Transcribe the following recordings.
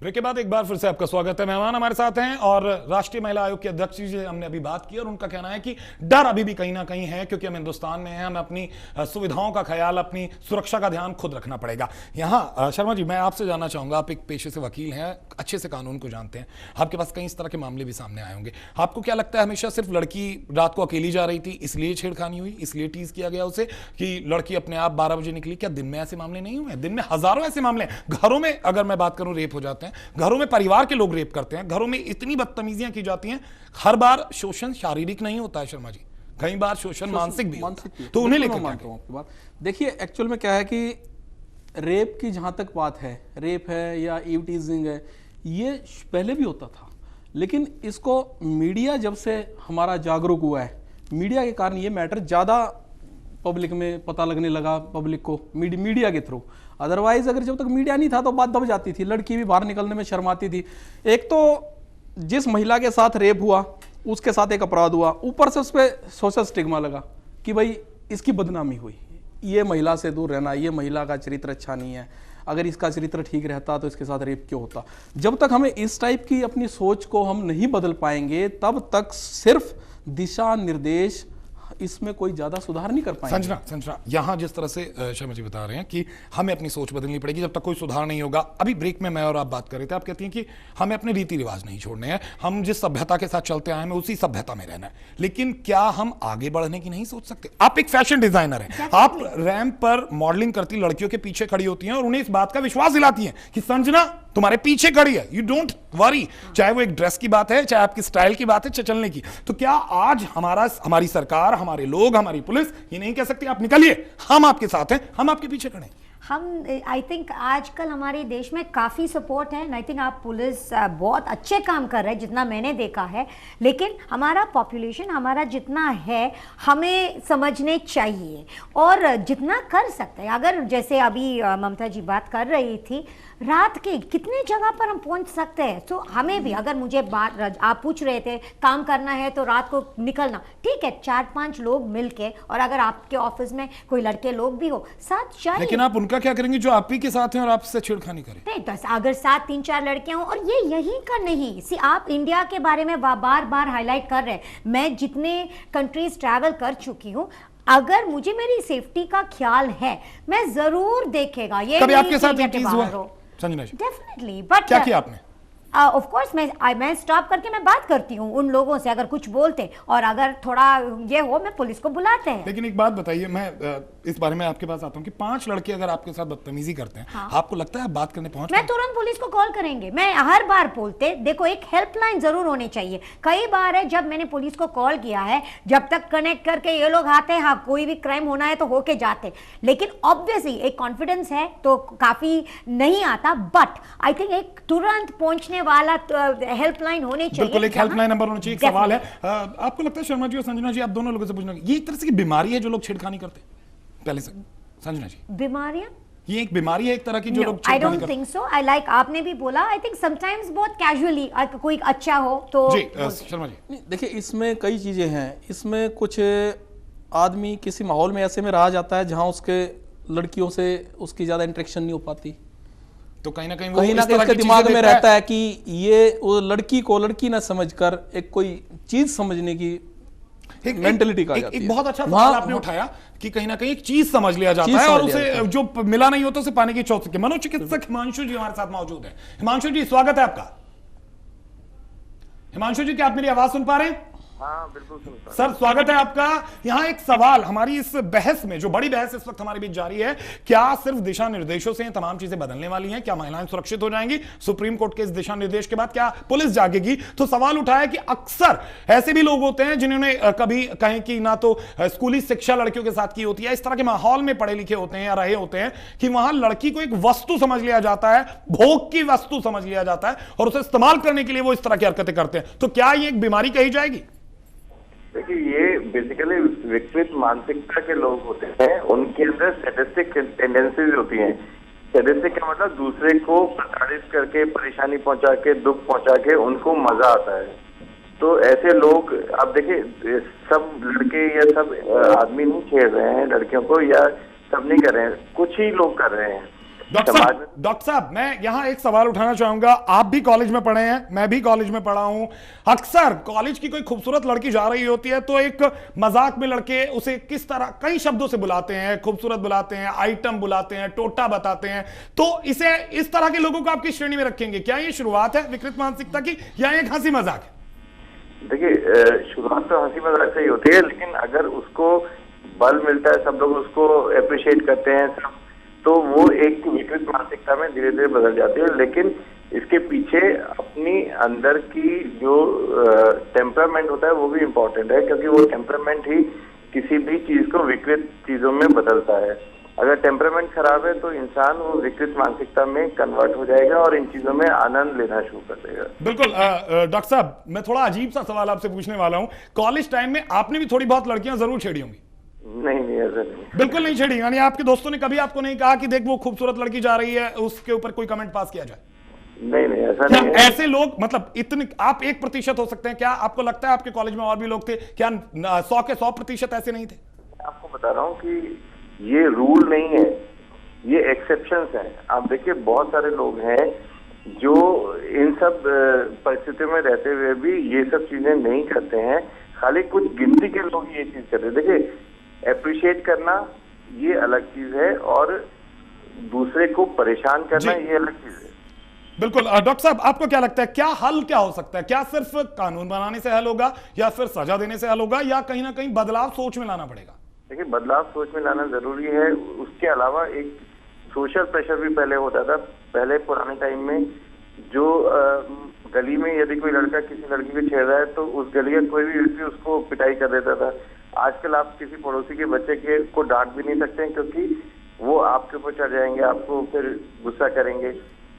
Break के बाद एक बार फिर से आपका स्वागत है। मेहमान हमारे साथ हैं और राष्ट्रीय महिला आयोग के अध्यक्ष जी से हमने अभी बात की और उनका कहना है कि डर अभी भी कहीं ना कहीं है, क्योंकि हम हिंदुस्तान में हैं, हमें अपनी सुविधाओं का ख्याल, अपनी सुरक्षा का ध्यान खुद रखना पड़ेगा। यहाँ शर्मा जी, मैं आपसे जानना चाहूंगा, आप एक पेशे से वकील हैं, अच्छे से कानून को जानते हैं, आपके पास कई इस तरह के मामले भी सामने आए होंगे। आपको क्या लगता है, हमेशा सिर्फ लड़की रात को अकेली जा रही थी इसलिए छेड़खानी हुई, इसलिए टीज किया गया उसे, कि लड़की अपने आप 12 बजे निकली? क्या दिन में ऐसे मामले नहीं हुए? दिन में हजारों ऐसे मामले हैं। घरों में अगर मैं बात करूं, रेप हो जाते हैं, घरों में परिवार के लोग रेप करते हैं, घरों में इतनी बदतमीजियां की जाती हैं। हर बार शोषण शारीरिक नहीं होता है शर्मा जी, कई बार शोषण मानसिक भी होता है। तो उन्हें लेकर मानता हूं आपकी बात। देखिए, एक्चुअल में क्या है कि रेप की जहां तक बात है, रेप है या ईव टीजिंग है, ये पहले भी होता था, लेकिन इसको मीडिया जब से हमारा जागरूक हुआ है, मीडिया के कारण ये मैटर ज्यादा पब्लिक में पता लगने लगा, पब्लिक को मीडिया के थ्रू। अदरवाइज अगर जब तक मीडिया नहीं था तो बात दब जाती थी, लड़की भी बाहर निकलने में शर्माती थी। एक तो जिस महिला के साथ रेप हुआ उसके साथ एक अपराध हुआ, ऊपर से उस पर सोशल स्टिग्मा लगा कि भाई इसकी बदनामी हुई, ये महिला से दूर रहना, ये महिला का चरित्र अच्छा नहीं है, अगर इसका चरित्र ठीक रहता तो इसके साथ रेप क्यों होता। जब तक हमें इस टाइप की अपनी सोच को हम नहीं बदल पाएंगे, तब तक सिर्फ दिशा निर्देश, इसमें कोई ज्यादा सुधार नहीं कर पाएंगे। संजना, यहां जिस तरह से शर्मा जी बता रहे हैं कि हमें अपनी सोच बदलनी पड़ेगी, जब तक कोई सुधार नहीं होगा। अभी ब्रेक में मैं और आप बात कर रहे थे, आप कहती हैं कि हमें अपने रीति रिवाज नहीं छोड़ने हैं, हम जिस सभ्यता के साथ चलते आए हमें उसी सभ्यता में रहना है। लेकिन क्या हम आगे बढ़ने की नहीं सोच सकते? आप एक फैशन डिजाइनर हैं, आप रैंप पर मॉडलिंग करती लड़कियों के पीछे खड़ी होती हैं और उन्हें इस बात का विश्वास दिलाती हैं कि संजना तुम्हारे पीछे खड़ी है, यू डोंट वरी, चाहे वो एक ड्रेस की बात है, चाहे आपकी स्टाइल की बात है, चाहे चलने की। तो क्या आज हमारी सरकार, हमारे लोग, हमारी पुलिस ये नहीं कह सकती आप निकलिए, हम आपके साथ हैं, हम आपके पीछे खड़े हैं? हम आई थिंक आजकल हमारे देश में काफ़ी सपोर्ट है। आई थिंक आप पुलिस बहुत अच्छे काम कर रहे हैं जितना मैंने देखा है, लेकिन हमारा पॉपुलेशन हमारा जितना है हमें समझने चाहिए और जितना कर सकते हैं। अगर जैसे अभी ममता जी बात कर रही थी, रात के कितने जगह पर हम पहुंच सकते हैं। तो हमें भी, अगर मुझे बात आप पूछ रहे थे काम करना है तो रात को निकलना, ठीक है, 4-5 लोग मिलके, और अगर आपके ऑफिस में कोई लड़के लोग भी हो साथ चाहिए। लेकिन आप उनका क्या करेंगे जो आप ही के साथ हैं और आपसे छेड़खानी करें? नहीं, तो अगर साथ 3-4 लड़कियां हो, और ये यही का नहीं, सी आप इंडिया के बारे में बार बार हाईलाइट कर रहे हैं। मैं जितने कंट्रीज ट्रैवल कर चुकी हूँ, अगर मुझे मेरी सेफ्टी का ख्याल है, मैं जरूर देखेगा। ये कभी आपके साथ ये चीज हुआ संजना जी? डेफिनेटली, बट क्या किया आपने? ऑफ कोर्स मैं स्टॉप करके मैं बात करती हूँ उन लोगों से, अगर कुछ बोलते और अगर थोड़ा ये हो, मैं पुलिस को बुलाते हैं। लेकिन एक बात बताइए, मैं इस बारे में आपके पास आता हूँ कि 5 लड़के अगर आपके साथ बदतमीजी करते हैं, हाँ। आपको लगता है आप बात करने पहुंच? मैं तुरंत पुलिस को कॉल करेंगे। मैं हर बार बोलते, देखो एक हेल्पलाइन जरूर होनी चाहिए। कई बार है जब मैंने पुलिस को कॉल किया है, जब तक कनेक्ट करके ये लोग आते हैं, हाँ कोई भी क्राइम होना है तो होके जाते, लेकिन ऑब्वियसली एक कॉन्फिडेंस है तो काफी नहीं आता। बट आई थिंक एक तुरंत पहुंचने वाला हेल्पलाइन होने चाहिए। बिल्कुल, एक हेल्पलाइन नंबर होना चाहिए। एक सवाल है, आपको लगता है शर्मा जी और संजना जी, आप दोनों लोगों से पूछना, ये एक तरह से बीमारी है जो लोग छेड़खानी करते हैं? पहले से संजना जी, बीमारियां, ये एक बीमारी है एक तरह की जो लोग I don't think so. I like आपने भी बोला, आई थिंक समटाइम्स बहुत कैजुअली कोई अच्छा हो तो। जी शर्मा जी, देखिए इसमें कई चीजें हैं। इसमें कुछ आदमी किसी माहौल में ऐसे में रहा जाता है जहां उसके लड़कियों से उसकी ज्यादा इंटरेक्शन नहीं हो पाती, तो कहीं ना कहीं उसके दिमाग में रहता है कि ये वो लड़की को लड़की ना समझकर एक कोई चीज समझने की मेंटलिटी का एक बहुत अच्छा सवाल आपने उठाया कि कहीं ना कहीं एक चीज समझ लिया जाता है और उसे जो मिला नहीं होता उसे पाने की चौथ। मनोचिकित्सक हिमांशु जी हमारे साथ मौजूद है। हिमांशु जी, स्वागत है आपका। हिमांशु जी, क्या आप मेरी आवाज सुन पा रहे हैं? हाँ बिल्कुल सुनता। सर स्वागत है आपका। यहाँ एक सवाल, हमारी इस बहस में, जो बड़ी बहस इस वक्त हमारे बीच जारी है, क्या सिर्फ दिशा निर्देशों से तमाम चीजें बदलने वाली हैं? क्या महिलाएं सुरक्षित हो जाएंगी सुप्रीम कोर्ट के इस दिशा निर्देश के बाद? क्या पुलिस जागेगी? तो सवाल उठाया कि अक्सर ऐसे भी लोग होते हैं जिन्होंने कभी कहीं की ना तो स्कूली शिक्षा लड़कियों के साथ की होती है, इस तरह के माहौल में पढ़े लिखे होते हैं या रहे होते हैं कि वहां लड़की को एक वस्तु समझ लिया जाता है, भोग की वस्तु समझ लिया जाता है और उसे इस्तेमाल करने के लिए वो इस तरह की हरकतें करते हैं। तो क्या ये एक बीमारी कही जाएगी? देखिए, ये बेसिकली विकृत मानसिकता के लोग होते हैं, उनके अंदर सैडिस्टिक टेंडेंसीज होती हैं। सैडिस्टिक का मतलब दूसरे को प्रताड़ित करके, परेशानी पहुंचा के, दुख पहुंचा के उनको मजा आता है। तो ऐसे लोग, आप देखिए, सब लड़के या सब आदमी नहीं छेड़ रहे हैं लड़कियों को, या सब नहीं कर रहे हैं, कुछ ही लोग कर रहे हैं। डॉक्टर साहब मैं यहाँ एक सवाल उठाना चाहूंगा। आप भी कॉलेज में पढ़े हैं, मैं भी कॉलेज में पढ़ा हूं। अक्सर कॉलेज की कोई खूबसूरत लड़की जा रही होती है तो एक मजाक में लड़के उसे किस तरह कई शब्दों से बुलाते हैं, खूबसूरत बुलाते हैं, आइटम बुलाते हैं, टोटा बताते हैं। तो इसे इस तरह के लोगों को आपकी श्रेणी में रखेंगे? क्या ये शुरुआत है विकृत मानसिकता की या एक हंसी मजाक है? देखिए, शुरुआत तो हंसी मजाक से ही होती है, लेकिन अगर उसको बल मिलता है, सब लोग उसको अप्रिशिएट करते हैं सब, तो वो एक विकृत मानसिकता में धीरे धीरे बदल जाती है। लेकिन इसके पीछे अपनी अंदर की जो टेम्परामेंट होता है वो भी इम्पोर्टेंट है, क्योंकि वो टेम्परामेंट ही किसी भी चीज को विकृत चीजों में बदलता है। अगर टेम्परामेंट खराब है तो इंसान वो विकृत मानसिकता में कन्वर्ट हो जाएगा और इन चीजों में आनंद लेना शुरू कर देगा। बिल्कुल। डॉक्टर साहब मैं थोड़ा अजीब सा सवाल आपसे पूछने वाला हूं। कॉलेज टाइम में आपने भी थोड़ी बहुत लड़कियां जरूर छेड़ी होंगी? नहीं, ऐसा नहीं। बिल्कुल नहीं छेड़ी? यानी आपके दोस्तों ने कभी आपको नहीं कहा कि देख वो खूबसूरत लड़की जा रही है, उसके ऊपर कोई कमेंट पास किया जाए? नहीं, ऐसा क्या नहीं है। ऐसे लोग, मतलब इतने आप 1% हो सकते हैं, क्या आपको लगता है आपके कॉलेज में और भी लोग थे? क्या 100 के 100% ऐसे नहीं थे? आपको बता रहा हूँ कि ये रूल नहीं है, ये एक्सेप्शंस हैं। आप देखिए, बहुत सारे लोग हैं जो इन सब परिस्थितियों में रहते हुए भी ये सब चीजें नहीं करते हैं। खाली कुछ गिनती के लोग ये चीज करते हैं। देखिए, अप्रिशिएट करना ये अलग चीज है और दूसरे को परेशान करना ये अलग चीज है। बिल्कुल। डॉक्टर साहब आपको क्या लगता है, क्या हल क्या हो सकता है? क्या सिर्फ कानून बनाने से हल होगा या फिर सजा देने से हल होगा, या कहीं ना कहीं बदलाव सोच में लाना पड़ेगा? देखिए, बदलाव सोच में लाना जरूरी है। उसके अलावा एक सोशल प्रेशर भी पहले होता था। पहले पुराने टाइम में जो गली में यदि कोई लड़का किसी लड़की को छेड़ रहा है तो उस गली का कोई भी व्यक्ति उसको पिटाई कर देता था। आजकल आप किसी पड़ोसी के बच्चे के को डांट भी नहीं सकते हैं, क्योंकि वो आपके ऊपर चढ़ जाएंगे, आपको फिर गुस्सा करेंगे।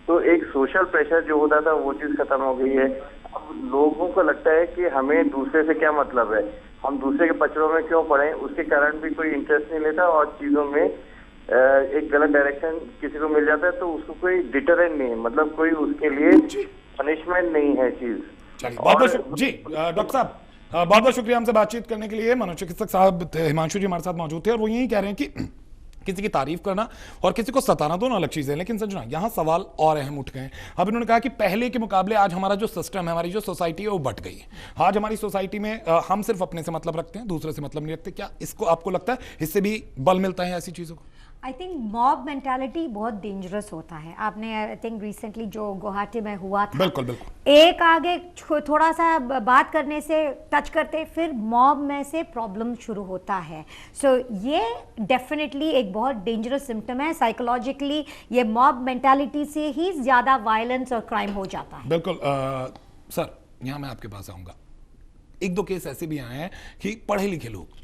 तो एक सोशल प्रेशर जो होता था वो चीज खत्म हो गई है। अब लोगों को लगता है कि हमें दूसरे से क्या मतलब है, हम दूसरे के पचड़ों में क्यों पड़े, उसके कारण भी कोई इंटरेस्ट नहीं लेता और चीजों में एक गलत डायरेक्शन किसी को मिल जाता है तो उसको कोई डिटरेंट नहीं है, मतलब कोई उसके लिए पनिशमेंट नहीं है चीज। जी डॉक्टर साहब बहुत बहुत शुक्रिया हमसे बातचीत करने के लिए। मनोचिकित्सक साहब हिमांशु जी हमारे साथ मौजूद थे और वो यही कह रहे हैं कि किसी की तारीफ करना और किसी को सताना दोनों अलग चीजें हैं। लेकिन संजना यहाँ सवाल और अहम उठ गए हैं। अब इन्होंने कहा कि पहले के मुकाबले आज हमारा जो सिस्टम है, हमारी जो सोसाइटी है वो बट गई है। आज हमारी सोसाइटी में हम सिर्फ अपने से मतलब रखते हैं, दूसरे से मतलब नहीं रखते। क्या इसको आपको लगता है इससे भी बल मिलता है ऐसी चीजों को? आई थिंक मॉब मेंटालिटी बहुत डेंजरस होता है। आपने आई थिंक रिसेंटली जो गुवाहाटी में हुआ था, बिल्कुल बिल्कुल, एक आगे थोड़ा सा बात करने से टच करते फिर मॉब में से प्रॉब्लम शुरू होता है। सो ये डेफिनेटली एक बहुत डेंजरस सिम्टम है। साइकोलॉजिकली ये मॉब मेंटालिटी से ही ज्यादा वायलेंस और क्राइम हो जाता है। बिल्कुल। सर यहाँ मैं आपके पास आऊंगा। एक दो केस ऐसे भी आए हैं कि पढ़े लिखे लोग,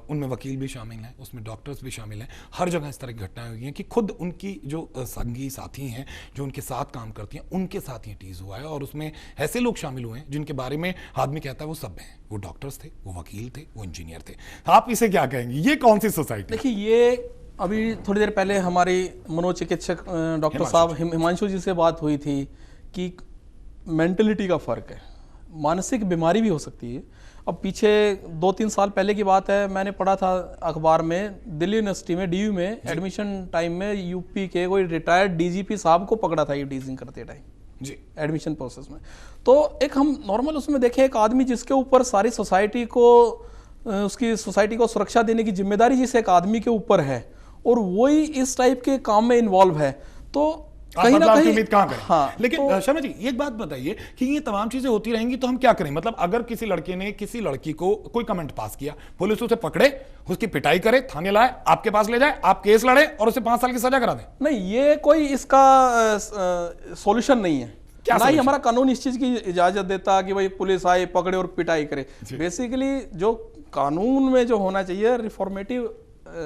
उनमें वकील भी शामिल हैं, उसमें डॉक्टर्स भी शामिल हैं, हर जगह इस तरह की घटनाएं हुई हैं कि खुद उनकी जो संगी साथी हैं जो उनके साथ काम करती हैं उनके साथ ये टीज हुआ है। और उसमें ऐसे लोग शामिल हुए हैं जिनके बारे में आदमी कहता है वो सब हैं, वो डॉक्टर्स थे, वो वकील थे, वो इंजीनियर थे। आप इसे क्या कहेंगे? ये कौन सी सोसाइटी? देखिए, ये अभी थोड़ी देर पहले हमारी मनोचिकित्सक डॉक्टर साहब हिमांशु जी से बात हुई थी कि मेंटलिटी का फर्क है, मानसिक बीमारी भी हो सकती है। अब पीछे 2-3 साल पहले की बात है, मैंने पढ़ा था अखबार में, दिल्ली यूनिवर्सिटी में DU में एडमिशन टाइम में यूपी के कोई रिटायर्ड DGP साहब को पकड़ा था ईवटीजिंग करते टाइम जी एडमिशन प्रोसेस में। तो एक हम नॉर्मल उसमें देखें, एक आदमी जिसके ऊपर सारी सोसाइटी को, उसकी सोसाइटी को सुरक्षा देने की जिम्मेदारी जिस एक आदमी के ऊपर है और वही इस टाइप के काम में इन्वॉल्व है, तो कहीं ना कहीं उम्मीद कहां करें। हाँ, लेकिन तो, शर्मा जी एक बात बताइए कि ये तमाम चीजें होती रहेंगी तो हम क्या करें? मतलब अगर किसी लड़के ने किसी लड़की को कोई कमेंट पास किया, पुलिस उसे पकड़े, उसकी पिटाई करे, थाने लाए, आपके पास ले जाए, आप केस लड़े और उसे 5 साल की सजा करा दें? नहीं, ये कोई इसका सॉल्यूशन नहीं है। क्या ना ही हमारा कानून इस चीज की इजाजत देता कि भाई पुलिस आए, पकड़े और पिटाई करे। बेसिकली जो कानून में जो होना चाहिए रिफॉर्मेटिव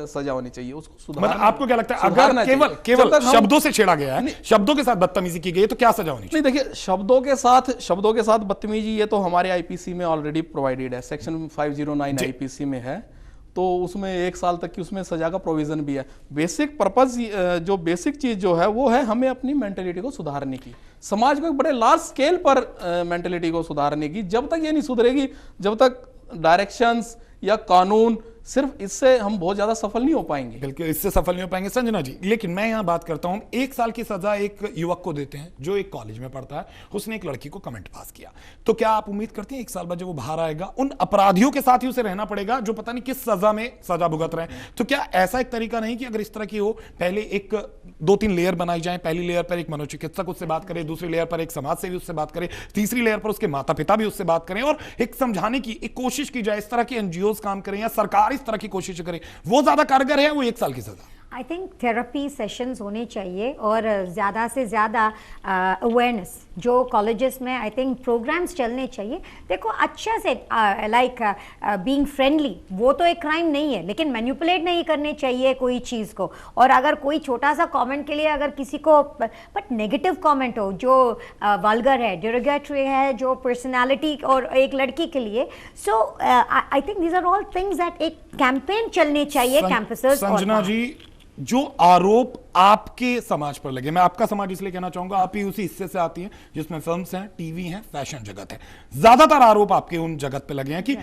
सजा होनी चाहिए, उसको सुधारना। मतलब आपको क्या लगता है अगर केवल शब्दों से छेड़ा गया है, शब्दों के साथ बदतमीजी की गई तो क्या सजा होनी चाहिए? नहीं, देखिए, शब्दों के साथ बदतमीजी ये तो हमारे आईपीसी में ऑलरेडी प्रोवाइडेड है, सेक्शन 509 आईपीसी में है, तो उसमें 1 साल तक की उसमें सजा का प्रोविजन भी है। बेसिक पर्पस, जो बेसिक चीज जो है वो है हमें अपनी मेंटेलिटी को सुधारने की, समाज को एक बड़े लार्ज स्केल पर मेंटेलिटी को सुधारने की। जब तक ये नहीं सुधरेगी, जब तक डायरेक्शंस या कानून सिर्फ इससे हम बहुत ज्यादा सफल नहीं हो पाएंगे। बिल्कुल इससे सफल नहीं हो पाएंगे संजना जी। लेकिन मैं यहां बात करता हूं, 1 साल की सजा एक युवक को देते हैं जो एक कॉलेज में पढ़ता है, उसने एक लड़की को कमेंट पास किया, तो क्या आप उम्मीद करते हैं 1 साल बाद जब वो बाहर आएगा उन अपराधियों के साथ ही उसे रहना पड़ेगा जो पता नहीं किस सजा में सजा भुगत रहे हैं? तो क्या ऐसा एक तरीका नहीं कि अगर इस तरह की हो, पहले एक 2-3 लेयर बनाई जाए, पहली लेयर पर एक मनोचिकित्सक उससे बात करे, दूसरी लेयर पर एक समाज सेवी उससे बात करे, तीसरी लेयर पर उसके माता पिता भी उससे बात करें और एक समझाने की एक कोशिश की जाए, इस तरह की एनजीओ काम करें या सरकार इस तरह की कोशिश करे, वो ज्यादा कारगर है वो 1 साल की सजा? आई थिंक थेरेपी सेशंस होने चाहिए और ज़्यादा से ज़्यादा अवेयरनेस जो कॉलेजेस में आई थिंक प्रोग्राम्स चलने चाहिए। देखो अच्छा से लाइक बीइंग फ्रेंडली वो तो एक क्राइम नहीं है, लेकिन मैनिपुलेट नहीं करने चाहिए कोई चीज़ को। और अगर कोई छोटा सा कमेंट के लिए अगर किसी को बट नेगेटिव कमेंट हो जो वल्गर है, डिरोगेटरी है, जो पर्सनालिटी और एक लड़की के लिए, so I think these are all things that एक कैंपेन चलने चाहिए कैंपसेस। संजना जी, जो आरोप आपके समाज पर लगे, मैं आपका समाज इसलिए कहना चाहूंगा, आप ही उसी हिस्से से आती हैं जिसमें फिल्म्स हैं, टीवी हैं, फैशन जगत है, ज्यादातर आरोप आपके उन जगत पे लगे हैं कि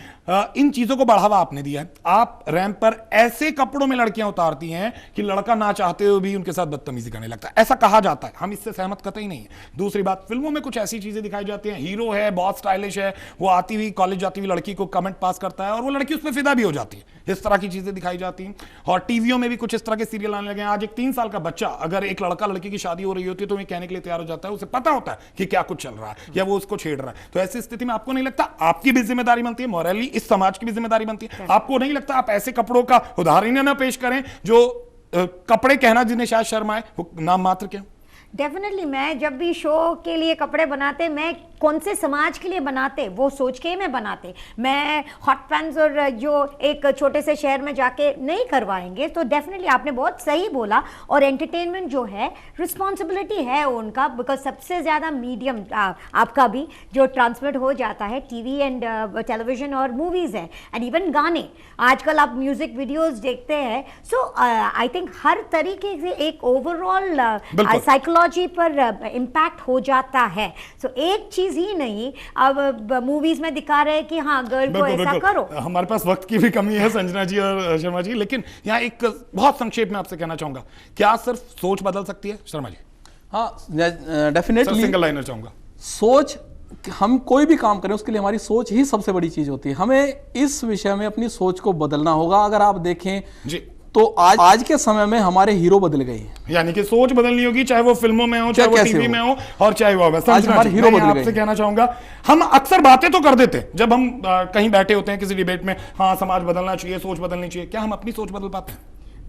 इन चीजों को बढ़ावा आपने दिया है। आप रैंप पर ऐसे कपड़ों में लड़कियां उतारती हैं कि लड़का ना चाहते हुए भी उनके साथ बदतमीजी करने लगता है, ऐसा कहा जाता है, हम इससे सहमत कतई नहीं है। दूसरी बात, फिल्मों में कुछ ऐसी चीजें दिखाई जाती हैं, हीरो है, बहुत स्टाइलिश है, वो आती हुई कॉलेज जाती हुई लड़की को कमेंट पास करता है और वो लड़की उस पर फिदा भी हो जाती है, इस तरह की चीजें दिखाई जाती हैं। और टीवियों में भी कुछ इस तरह के सीरियल आने लगे। आज एक 3 साल का बच्चा, अगर एक लड़का लड़की की शादी हो रही होती है तो वो कहने के लिए तैयार हो जाता है, उसे पता होता है कि क्या कुछ चल रहा है या वो उसको छेड़ रहा है। तो ऐसी स्थिति में आपको नहीं लगता आपकी भी जिम्मेदारी बनती है, मॉरली इस समाज की भी जिम्मेदारी बनती है? आपको नहीं लगता आप ऐसे कपड़ों का उदाहरण ना पेश करें जो कपड़े कहना जिन्हें शायद शर्म आए, वो नाम मात्र क्या? डेफिनेटली मैं जब भी शो के लिए कपड़े बनाते, मैं कौन से समाज के लिए बनाते वो सोच के ही मैं बनाते। मैं हॉट पैंट्स और जो एक छोटे से शहर में जाके नहीं करवाएंगे। तो डेफिनेटली आपने बहुत सही बोला। और एंटरटेनमेंट जो है रिस्पॉन्सिबिलिटी है उनका, बिकॉज सबसे ज़्यादा मीडियम आपका भी जो ट्रांसमिट हो जाता है टीवी एंड टेलीविजन और मूवीज़ है एंड इवन गाने, आजकल आप म्यूजिक वीडियोज़ देखते हैं। सो आई थिंक हर तरीके से एक ओवरऑल साइकोलॉजी पर इम्पैक्ट हो जाता है। सो एक चीज ही नहीं, अब मूवीज में दिखा रहे हैं कि हाँ गर्ल को ऐसा करो। हमारे पास वक्त की भी कमी है संजना जी और शर्मा जी, लेकिन यहाँ एक बहुत संक्षेप में आपसे कहना चाहूंगा, क्या सिर्फ सोच बदल सकती है शर्मा जी? हाँ डेफिनेटली, सिंगल लाइनर चाहूंगा। सोच, हम कोई भी काम करें उसके लिए हमारी सोच ही सबसे बड़ी चीज होती है। हमें इस विषय में अपनी सोच को बदलना होगा। अगर आप देखें जी तो आज के समय में हमारे हीरो बदल गए हैं, यानी कि सोच बदलनी होगी, चाहे वो फिल्मों में हो, चाहे वो टीवी में हो और चाहे वो आज हमारे हीरो बदल गए। आपसे कहना चाहूंगा, हम अक्सर बातें तो कर देते जब हम कहीं बैठे होते हैं किसी डिबेट में, हाँ समाज बदलना चाहिए, सोच बदलनी चाहिए, क्या हम अपनी सोच बदल पाते हैं?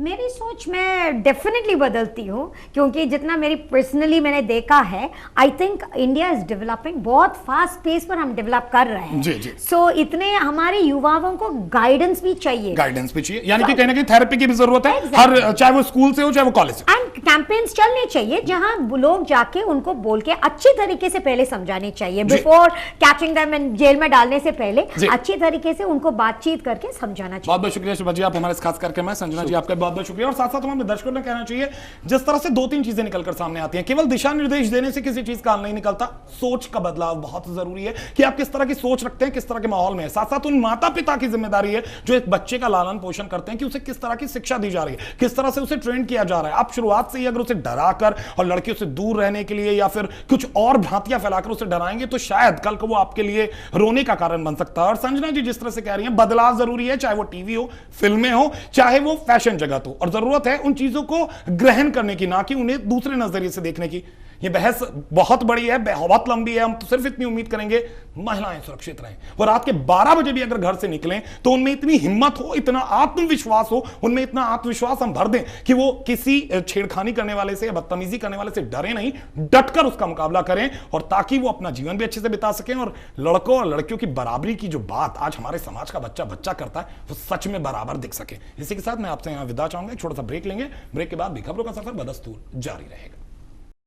मेरी सोच मैं डेफिनेटली बदलती हूँ, क्योंकि जितना मेरी पर्सनली मैंने देखा है, I think India is developing, बहुत फास्ट पेस पर हम डेवलप कर रहे हैं। जी जी। सो इतने हमारे युवाओं को गाइडेंस भी चाहिए, यानी कि कहीं ना कहीं थेरेपी की भी जरूरत है, हर चाहे वो स्कूल से हो चाहे वो कॉलेज से। एंड कैंपेन्स चलने चाहिए जहां लोग जाके उनको बोल के अच्छी तरीके से पहले समझाने चाहिए, before catching them in jail में डालने से पहले अच्छी तरीके से उनको बातचीत करके समझाना चाहिए। बहुत बहुत शुक्रिया शर्मा जी, आप हमारे खास करके मैं संजना जी आपका बहुत बहुत शुक्रिया। और साथ साथ हमें दर्शकों ने कहना चाहिए, जिस तरह से 2-3 चीजें निकलकर सामने आती हैं, केवल दिशा निर्देश देने से किसी चीज का हल नहीं निकलता, सोच का बदलाव बहुत जरूरी है कि आप किस तरह की सोच रखते हैं, किस तरह के माहौल में है। साथ साथ उन माता पिता की जिम्मेदारी है जो एक बच्चे का लालन पोषण करते हैं कि उसे किस तरह की शिक्षा दी जा रही है, किस तरह से उसे ट्रेन किया जा रहा है। आप शुरुआत से ही अगर उसे डराकर और लड़कियों से दूर रहने के लिए या फिर कुछ और भ्रांतियां फैलाकर उसे डराएंगे तो शायद कल को वो आपके लिए रोने का कारण बन सकता है। और संजना जी जिस तरह से कह रही हैं, बदलाव जरूरी है, चाहे वो टीवी हो, फिल्में हो, चाहे वो फैशन जगत हो, और जरूरत है उन चीजों को ग्रहण करने की, ना कि उन्हें दूसरे नजरिए से देखने की। ये बहस बहुत बड़ी है, बहुत लंबी है। हम तो सिर्फ इतनी उम्मीद करेंगे महिलाएं सुरक्षित रहें, और रात के 12 बजे भी अगर घर से निकलें तो उनमें इतनी हिम्मत हो, इतना आत्मविश्वास हो, उनमें इतना आत्मविश्वास हम भर दें कि वो किसी छेड़खानी करने वाले से या बदतमीजी करने वाले से डरे नहीं, डटकर उसका मुकाबला करें, और ताकि वो अपना जीवन भी अच्छे से बिता सकें और लड़कों और लड़कियों की बराबरी की जो बात आज हमारे समाज का बच्चा करता है वो सच में बराबर दिख सके। इसी के साथ मैं आपसे यहां विदा चाहूंगा, एक छोटा सा ब्रेक लेंगे, ब्रेक के बाद भी खबरों का सफर बदस्तूर जारी रहेगा।